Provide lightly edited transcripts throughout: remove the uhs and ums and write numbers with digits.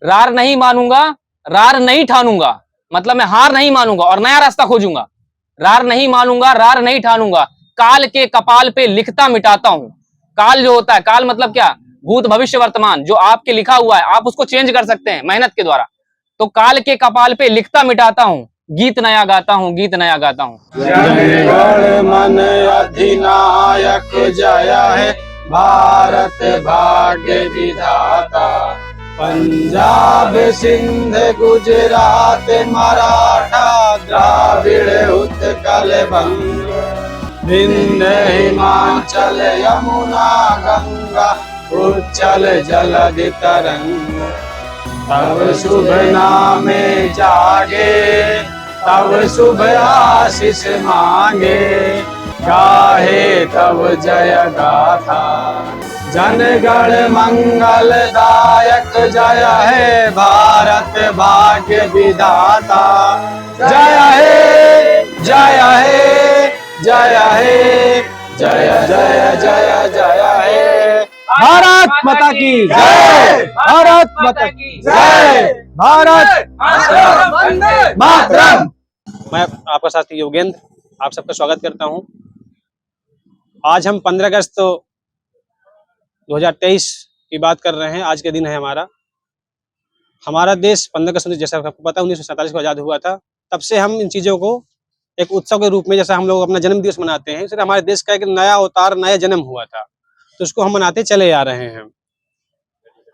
रार नहीं मानूंगा, रार नहीं ठानूंगा, मतलब मैं हार नहीं मानूंगा और नया रास्ता खोजूंगा। रार नहीं मानूंगा, रार नहीं ठानूंगा, काल के कपाल पे लिखता मिटाता हूं। काल जो होता है, काल मतलब क्या, भूत भविष्य वर्तमान, जो आपके लिखा हुआ है आप उसको चेंज कर सकते हैं मेहनत के द्वारा। तो काल के कपाल पे लिखता मिटाता हूं, गीत नया गाता हूं, गीत नया गाता हूं। जनगण मन अधिनायक जय है भारत भाग्य विधाता। पंजाब सिंध गुजरात मराठा द्राविड़ उत्कल बंग, विंध्य हिमाचल यमुना गंगा उच्चल जलधि तरंग। तब शुभ नामे जागे, तब शुभ आशीष मांगे, गाहे तब जय गाथा। जनगण मंगल दायक जय है भारत भाग्य विधाता। जय है जय है जय है जय जय जय जय है। भारत माता की जय, भारत माता की जय, भारत मातरम। मैं आपका साथी योगेंद्र आप सबका स्वागत करता हूं। आज हम 15 अगस्त 2023 की बात कर रहे हैं। आज के दिन है हमारा देश 15 अगस्त, जैसा आपको पता 1947 को आज़ाद हुआ था। तब से हम इन चीज़ों को एक उत्सव के रूप में, जैसा हम लोग अपना जन्म दिवस मनाते हैं, इसलिए हमारे देश का एक नया अवतार, नया जन्म हुआ था, तो उसको हम मनाते चले आ रहे हैं।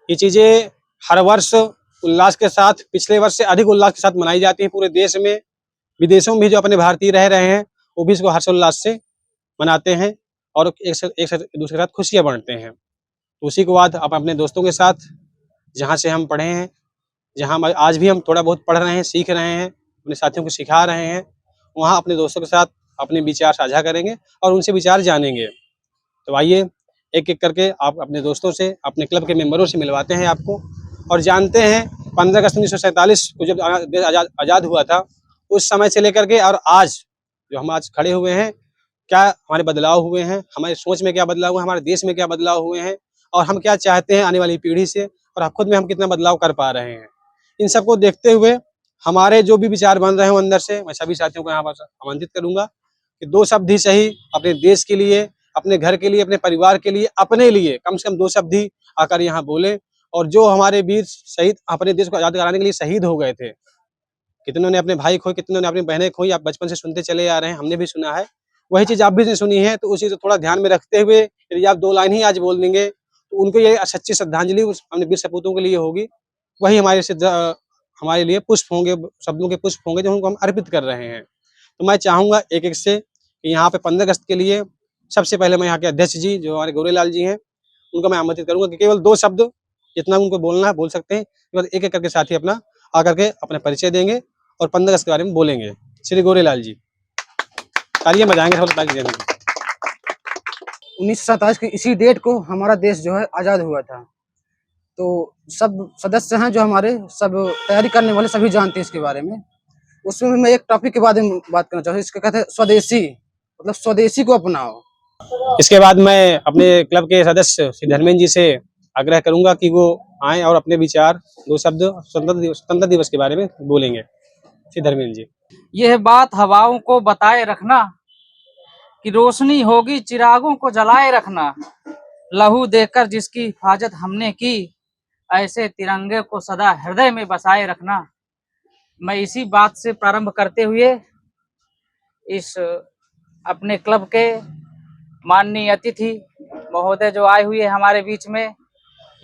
ये चीज़ें हर वर्ष उल्लास के साथ, पिछले वर्ष से अधिक उल्लास के साथ मनाई जाती है पूरे देश में। विदेशों में भी जो अपने भारतीय रह रहे हैं वो भी इसको हर्षोल्लास से मनाते हैं और एक दूसरे के साथ खुशियाँ बांटते हैं। तो उसी के बाद आप अपने दोस्तों के साथ, जहाँ से हम पढ़े हैं, जहाँ आज भी हम थोड़ा बहुत पढ़ रहे हैं, सीख रहे हैं, अपने साथियों को सिखा रहे हैं, वहाँ अपने दोस्तों के साथ अपने विचार साझा करेंगे और उनसे विचार जानेंगे। तो आइए एक एक करके आप अपने दोस्तों से, अपने क्लब के मेंबरों से मिलवाते हैं आपको, और जानते हैं 15 अगस्त 1947 को जब देश आज़ाद हुआ था, उस समय से लेकर के और आज जो हम आज खड़े हुए हैं, क्या हमारे बदलाव हुए हैं, हमारी सोच में क्या बदलाव हुआ है, हमारे देश में क्या बदलाव हुए हैं, और हम क्या चाहते हैं आने वाली पीढ़ी से, और खुद में हम कितना बदलाव कर पा रहे हैं। इन सबको देखते हुए हमारे जो भी विचार बन रहे हो अंदर से, मैं सभी साथियों को यहाँ पर आमंत्रित करूंगा कि 2 शब्द ही सही अपने देश के लिए, अपने घर के लिए, अपने परिवार के लिए, अपने लिए कम से कम 2 शब्द ही आकर यहाँ बोले। और जो हमारे वीर शहीद अपने देश को आज़ाद कराने के लिए शहीद हो गए थे, कितनों ने अपने भाई खोए, कितनों ने अपनी बहनें खोई, आप बचपन से सुनते चले आ रहे हैं, हमने भी सुना है। वही चीज़ आप भी सुनी है, तो उसी को थोड़ा ध्यान में रखते हुए यदि आप 2 लाइन ही आज बोल देंगे तो उनको ये सच्ची श्रद्धांजलि अपने वीर सपूतों के लिए होगी। वही हमारे लिए पुष्प होंगे, शब्दों के पुष्प होंगे जो उनको हम अर्पित कर रहे हैं। तो मैं चाहूँगा एक-एक से कि यहाँ पे 15 अगस्त के लिए सबसे पहले मैं यहाँ के अध्यक्ष जी, जो हमारे गौरेलाल जी हैं, उनको मैं आमंत्रित करूँगा कि केवल 2 शब्द जितना उनको बोलना है बोल सकते हैं। केवल एक-एक करके साथी अपना आकर के अपना परिचय देंगे और 15 अगस्त के बारे में बोलेंगे। श्री गौरेलाल जी, तालियां बजाएंगे। 1947 की इसी डेट को हमारा देश जो है आज़ाद हुआ था। तो सब सदस्य हैं जो हमारे, सब तैयारी करने वाले सभी जानते हैं इसके बारे में। उसमें मैं एक टॉपिक के बारे में बात करना चाहूँगा, इसको कहते हैं स्वदेशी, मतलब स्वदेशी को अपनाओ। इसके बाद मैं अपने क्लब के सदस्य श्री धर्मेंद्र जी से आग्रह करूंगा कि वो आए और अपने विचार 2 शब्द स्वतंत्रता दिवस के बारे में बोलेंगे। श्री धर्मेंद्र जी। यह बात हवाओं को बताए रखना कि रोशनी होगी चिरागों को जलाए रखना। लहू देकर जिसकी हिफाजत हमने की, ऐसे तिरंगे को सदा हृदय में बसाए रखना। मैं इसी बात से प्रारंभ करते हुए इस अपने क्लब के माननीय अतिथि महोदय जो आए हुए हमारे बीच में,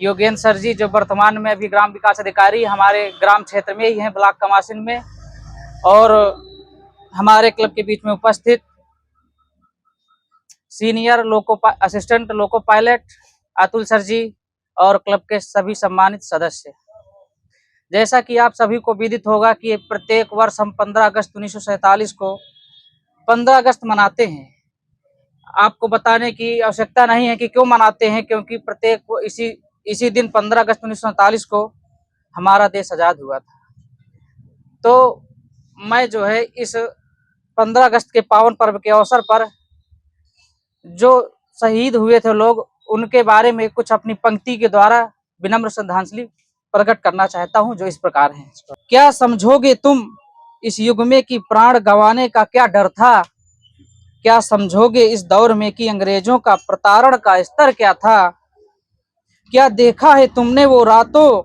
योगेंद्र सर जी, जो वर्तमान में अभी ग्राम विकास अधिकारी हमारे ग्राम क्षेत्र में ही हैं, ब्लॉक कमासिन में, और हमारे क्लब के बीच में उपस्थित senior assistant loco pilot Atul sir ji और क्लब के सभी सम्मानित सदस्य। जैसा कि आप सभी को विदित होगा कि प्रत्येक वर्ष हम 15 अगस्त 1947 को 15 अगस्त मनाते हैं। आपको बताने की आवश्यकता नहीं है कि क्यों मनाते हैं, क्योंकि प्रत्येक इसी दिन 15 अगस्त 1947 को हमारा देश आज़ाद हुआ था। तो मैं जो है इस 15 अगस्त के पावन पर्व के अवसर पर जो शहीद हुए थे लोग, उनके बारे में कुछ अपनी पंक्ति के द्वारा विनम्र श्रद्धांजलि प्रकट करना चाहता हूं, जो इस प्रकार है। क्या समझोगे तुम इस युग में कि प्राण गंवाने का क्या डर था? क्या समझोगे इस दौर में कि अंग्रेजों का प्रताड़न का स्तर क्या था? क्या देखा है तुमने वो रातों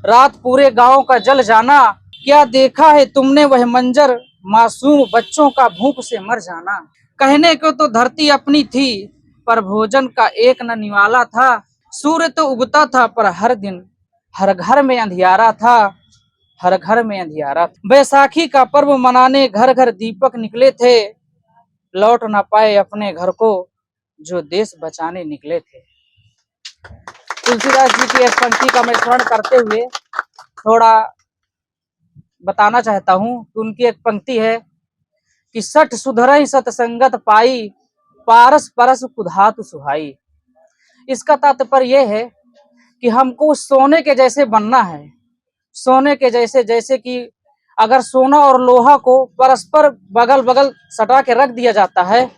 रात पूरे गांव का जल जाना? क्या देखा है तुमने वह मंजर मासूम बच्चों का भूख से मर जाना? कहने को तो धरती अपनी थी, पर भोजन का एक न निवाला था। सूर्य तो उगता था, पर हर दिन हर घर में अंधियारा था, हर घर में अंधियारा था। बैसाखी का पर्व मनाने घर घर दीपक निकले थे, लौट ना पाए अपने घर को जो देश बचाने निकले थे। तुलसीदास जी की एक पंक्ति का मैं स्मरण करते हुए थोड़ा बताना चाहता हूँ कि उनकी एक पंक्ति है कि सठ सुधरई सतसंगत पाई, पारस परस कुधातु सुहाई। इसका तात्पर्य यह है कि हमको सोने के जैसे बनना है, सोने के जैसे, जैसे कि अगर सोना और लोहा को परस्पर बगल बगल सटा के रख दिया जाता है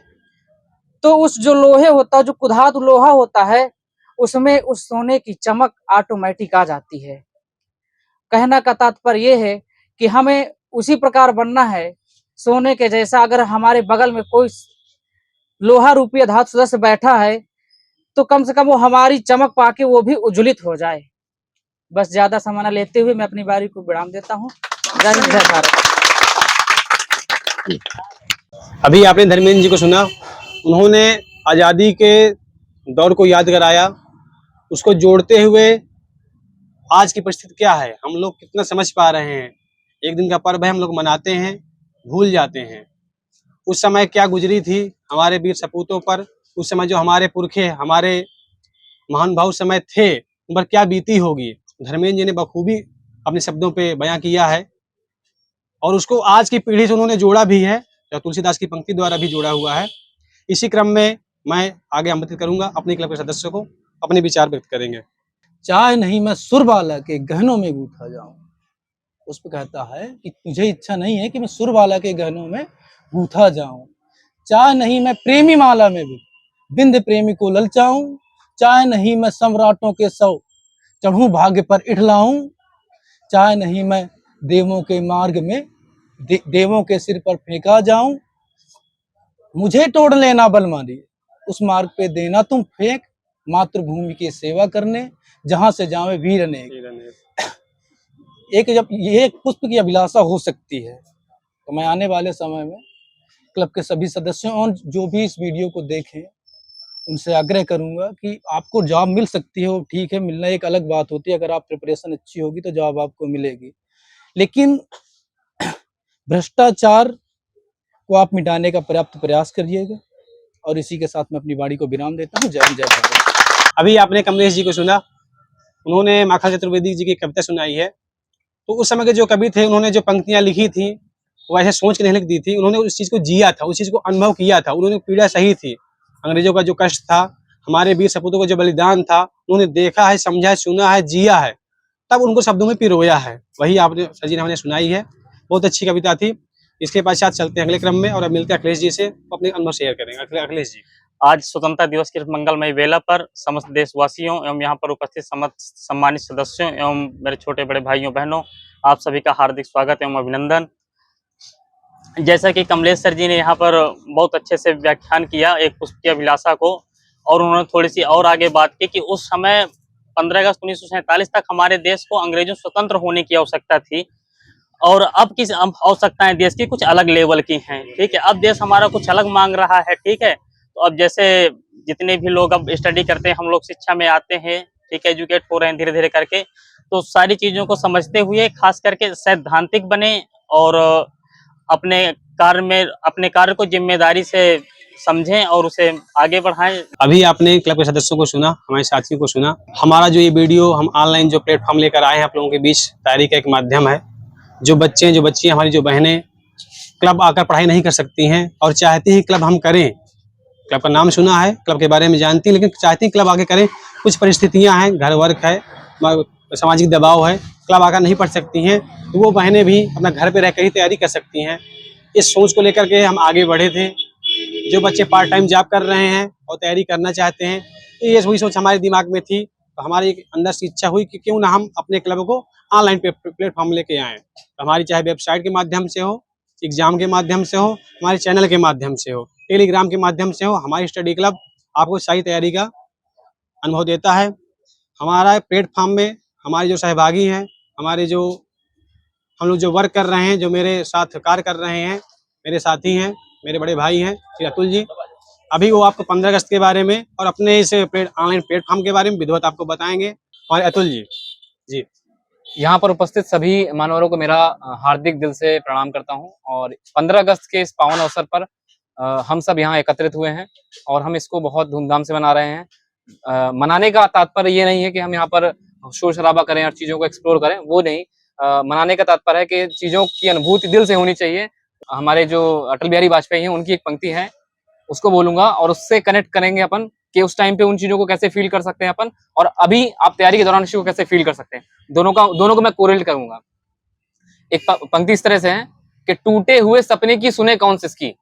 तो उस जो लोहे होता है, जो कुधातु लोहा होता है, उसमें उस सोने की चमक ऑटोमेटिक आ जाती है। कहना का तात्पर्य यह है कि हमें उसी प्रकार बनना है, सोने के जैसा। अगर हमारे बगल में कोई लोहा रूपी धातु सदस्य बैठा है तो कम से कम वो हमारी चमक पाके वो भी उज्ज्वलित हो जाए। बस ज्यादा समय न लेते हुए मैं अपनी बारी को विराम देता हूँ। जय हिंद, जय भारत। अभी आपने धर्मेंद्र जी को सुना, उन्होंने आज़ादी के दौर को याद कराया, उसको जोड़ते हुए आज की परिस्थिति क्या है, हम लोग कितना समझ पा रहे हैं। एक दिन का पर्व है, हम लोग मनाते हैं, भूल जाते हैं उस समय क्या गुजरी थी हमारे वीर सपूतों पर, उस समय जो हमारे पुरखे, हमारे महान भाव समय थे, उन पर क्या बीती होगी। धर्मेंद्र जी ने बखूबी अपने शब्दों पे बयां किया है और उसको आज की पीढ़ी से उन्होंने जोड़ा भी है, जो तुलसीदास की पंक्ति द्वारा भी जोड़ा हुआ है। इसी क्रम में मैं आगे आमंत्रित करूंगा अपने क्लब के सदस्यों को, अपने विचार व्यक्त करेंगे। चाहे नहीं मैं सुरबाला के गहनों में गूंथा जाऊं, उस पर कहता है कि तुझे इच्छा नहीं है कि मैं सुरबाला के गहनों में गूंथा जाऊं। चाहे नहीं मैं प्रेमी माला में भी बिंद प्रेमी को ललचाऊं, चाहे नहीं मैं सम्राटों के सौ चढ़ूं भाग्य पर इठलाऊं, चाहे नहीं मैं देवों के मार्ग में देवों के सिर पर फेंका जाऊं। मुझे तोड़ लेना बलमाली, उस मार्ग पे देना तुम फेंक, मातृभूमि की सेवा करने जहां से जावे वीर ने। एक जब ये पुष्प की अभिलाषा हो सकती है तो मैं आने वाले समय में क्लब के सभी सदस्यों और जो भी इस वीडियो को देखें उनसे आग्रह करूंगा कि आपको जॉब मिल सकती है, वो ठीक है, मिलना एक अलग बात होती है। अगर आप प्रिपरेशन अच्छी होगी तो जॉब आपको मिलेगी, लेकिन भ्रष्टाचार को आप मिटाने का पर्याप्त प्रयास करिएगा। और इसी के साथ मैं अपनी वाणी को विराम देता हूँ। जय हिंद, जय भारत। अभी आपने कमलेश जी को सुना, उन्होंने माखन चतुर्वेदी जी की कविता सुनाई है। तो उस समय के जो कवि थे, उन्होंने जो पंक्तियां लिखी थी वो ऐसे सोच के नहीं लिख दी थी, उन्होंने उस चीज को जिया था, उस चीज को अनुभव किया था। उन्होंने पीड़ा सही थी, अंग्रेजों का जो कष्ट था, हमारे वीर सपूतों का जो बलिदान था, उन्होंने देखा है, समझा है, सुना है, जिया है, तब उनको शब्दों में पिरोया है। वही आपने सर जी ने हमने सुनाई है, बहुत अच्छी कविता थी। इसके पश्चात चलते हैं अगले क्रम में और अब मिलते हैं अखिलेश जी से, अपने अनुभव शेयर करेंगे। अखिलेश जी, आज स्वतंत्रता दिवस के मंगलमय बेला पर समस्त देशवासियों एवं यहाँ पर उपस्थित समस्त सम्मानित सदस्यों एवं मेरे छोटे बड़े भाइयों बहनों, आप सभी का हार्दिक स्वागत एवं अभिनंदन। जैसा कि कमलेश सर जी ने यहाँ पर बहुत अच्छे से व्याख्यान किया एक पुष्प की अभिलाषा को, और उन्होंने थोड़ी सी और आगे बात की कि उस समय 15 अगस्त 1947 तक हमारे देश को अंग्रेजों स्वतंत्र होने की आवश्यकता थी और अब किस आवश्यकताएं देश की कुछ अलग लेवल की हैं। ठीक है, अब देश हमारा कुछ अलग मांग रहा है। ठीक है, तो अब जैसे जितने भी लोग अब स्टडी करते हैं, हम लोग शिक्षा में आते हैं, ठीक है, एजुकेट हो रहे हैं धीरे धीरे करके, तो सारी चीजों को समझते हुए खास करके सैद्धांतिक बने और अपने कार्य को जिम्मेदारी से समझें और उसे आगे बढ़ाएं। अभी आपने क्लब के सदस्यों को सुना, हमारे साथियों को सुना। हमारा जो ये वीडियो हम ऑनलाइन जो प्लेटफॉर्म लेकर आए हैं आप लोगों के बीच, तैयारी का एक माध्यम है। जो बच्चे, जो बच्चियां, हमारी जो बहनें क्लब आकर पढ़ाई नहीं कर सकती हैं और चाहती हैं क्लब हम करें, क्लब का नाम सुना है, क्लब के बारे में जानती हैं, लेकिन चाहती हैं क्लब आगे करें, कुछ परिस्थितियां हैं, घर वर्क है, सामाजिक दबाव है, क्लब आकर नहीं पढ़ सकती हैं, तो वो बहनें भी अपना घर पे रहकर ही तैयारी कर सकती हैं। इस सोच को लेकर के हम आगे बढ़े थे। जो बच्चे पार्ट टाइम जॉब कर रहे हैं और तैयारी करना चाहते हैं, तो ये वही सोच हमारे दिमाग में थी तो हमारी एक अंदर से इच्छा हुई कि क्यों ना हम अपने क्लब को ऑनलाइन प्लेटफॉर्म लेके आएँ। तो हमारी चाहे वेबसाइट के माध्यम से हो, एग्जाम के माध्यम से हो, हमारे चैनल के माध्यम से हो, टेलीग्राम के माध्यम से हो, हमारी स्टडी क्लब आपको सारी तैयारी का अनुभव देता है। हमारा प्लेटफॉर्म में हमारे जो सहभागी हैं, हमारे जो हम लोग जो वर्क कर रहे हैं, जो मेरे साथ कार्य कर रहे हैं, मेरे साथी हैं, मेरे बड़े भाई हैं श्री अतुल जी, अभी वो आपको 15 अगस्त के बारे में और अपने इस ऑनलाइन प्लेटफॉर्म के बारे में विधिवत आपको बताएंगे। और अतुल जी जी यहाँ पर उपस्थित सभी मानवरों को मेरा हार्दिक दिल से प्रणाम करता हूँ। और 15 अगस्त के इस पावन अवसर पर हम सब यहाँ एकत्रित हुए हैं और हम इसको बहुत धूमधाम से मना रहे हैं। मनाने का तात्पर्य ये नहीं है कि हम यहाँ पर शोर शराबा करें और चीज़ों को एक्सप्लोर करें, वो नहीं। मनाने का तात्पर्य है कि चीज़ों की अनुभूति दिल से होनी चाहिए। हमारे जो अटल बिहारी वाजपेयी हैं, उनकी एक पंक्ति है, उसको बोलूंगा और उससे कनेक्ट करेंगे अपन कि उस टाइम पे उन चीज़ों को कैसे फील कर सकते हैं अपन, और अभी आप तैयारी के दौरान उस चीज़ को कैसे फील कर सकते हैं। दोनों को मैं कोरिलेट करूंगा। एक पंक्ति इस तरह से है कि टूटे हुए सपने की सुने कौन सिसकी।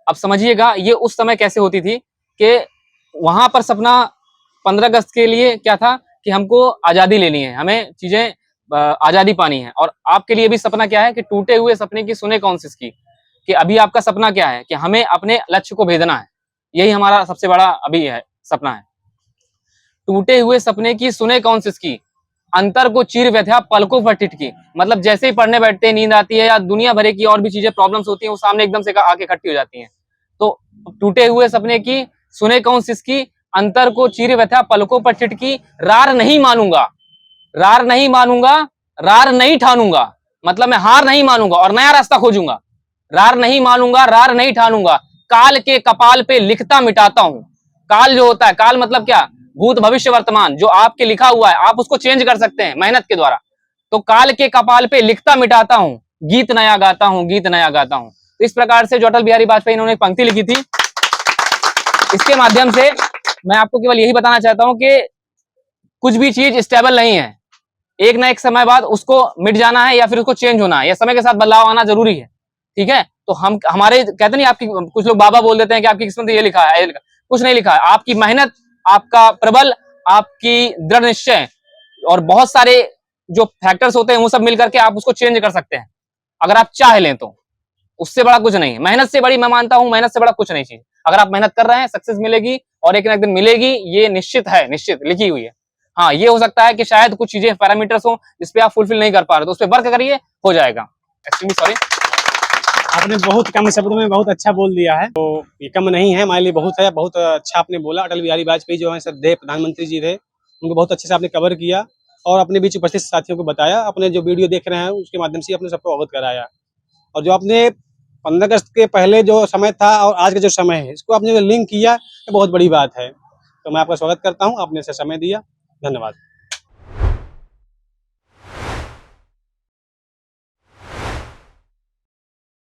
अब समझिएगा ये उस समय कैसे होती थी कि वहां पर सपना 15 अगस्त के लिए क्या था कि हमको आजादी लेनी है, हमें चीजें आजादी पानी है। और आपके लिए भी सपना क्या है कि टूटे हुए सपने की सुने कौन सिसकी, कि अभी आपका सपना क्या है कि हमें अपने लक्ष्य को भेजना है। यही हमारा सबसे बड़ा अभी है सपना है। टूटे हुए सपने की सुने कौन सिसकी, अंतर को चीर व्यथा पलकों पर टिटकी। मतलब जैसे ही पढ़ने बैठते हैं, नींद आती है या दुनिया भर की और भी चीजें प्रॉब्लम्स होती हैं, वो सामने एकदम से आके इकट्ठी हो जाती हैं। तो टूटे हुए सपने की सुने कौन सिसकी, अंतर को चीर व्यथा पलकों पर टिटकी। रार नहीं मानूंगा, रार नहीं मानूंगा, रार नहीं ठानूंगा। मतलब मैं हार नहीं मानूंगा और नया रास्ता खोजूंगा। रार नहीं मानूंगा, रार नहीं ठानूंगा, काल के कपाल पे लिखता मिटाता हूं। काल जो होता है, काल मतलब क्या, भूत भविष्य वर्तमान, जो आपके लिखा हुआ है आप उसको चेंज कर सकते हैं मेहनत के द्वारा। तो काल के कपाल पे लिखता मिटाता हूं, गीत नया गाता हूं, गीत नया गाता हूं। तो इस प्रकार से जो अटल बिहारी वाजपेयी इन्होंने एक पंक्ति लिखी थी, इसके माध्यम से मैं आपको केवल यही बताना चाहता हूं कि कुछ भी चीज स्टेबल नहीं है, एक ना एक समय बाद उसको मिट जाना है या फिर उसको चेंज होना है, या समय के साथ बदलाव आना जरूरी है। ठीक है, तो हम हमारे कहते नहीं, आपकी कुछ लोग बाबा बोल देते हैं कि आपकी किस्मत ये लिखा है, कुछ नहीं लिखा है। आपकी मेहनत, आपका प्रबल, आपकी दृढ़ निश्चय और बहुत सारे जो फैक्टर्स होते हैं वो सब मिलकर के आप उसको चेंज कर सकते हैं, अगर आप चाह लें तो। उससे बड़ा कुछ नहीं है, मेहनत से बड़ी मैं मानता हूं, मेहनत से बड़ा कुछ नहीं चीज। अगर आप मेहनत कर रहे हैं, सक्सेस मिलेगी और एक ना एक दिन मिलेगी, ये निश्चित है, निश्चित लिखी हुई है। हाँ, ये हो सकता है कि शायद कुछ चीजें पैरामीटर्स हो जिसपे आप फुलफिल नहीं कर पा रहे, तो उस पर वर्क करिए, हो जाएगा। एक्सट्रीमली सॉरी, आपने बहुत कम शब्दों में बहुत अच्छा बोल दिया है, तो ये कम नहीं है, हमारे लिए बहुत है, बहुत अच्छा आपने बोला। अटल बिहारी वाजपेयी जो है श्रद्धेय प्रधानमंत्री जी थे, उनको बहुत अच्छे से आपने कवर किया और अपने बीच उपस्थित साथियों को बताया, अपने जो वीडियो देख रहे हैं उसके माध्यम से अपने सबको अवगत कराया। और जो आपने 15 अगस्त के पहले जो समय था और आज का जो समय है, इसको आपने लिंक किया, तो बहुत बड़ी बात है। तो मैं आपका स्वागत करता हूँ, आपने से समय दिया, धन्यवाद।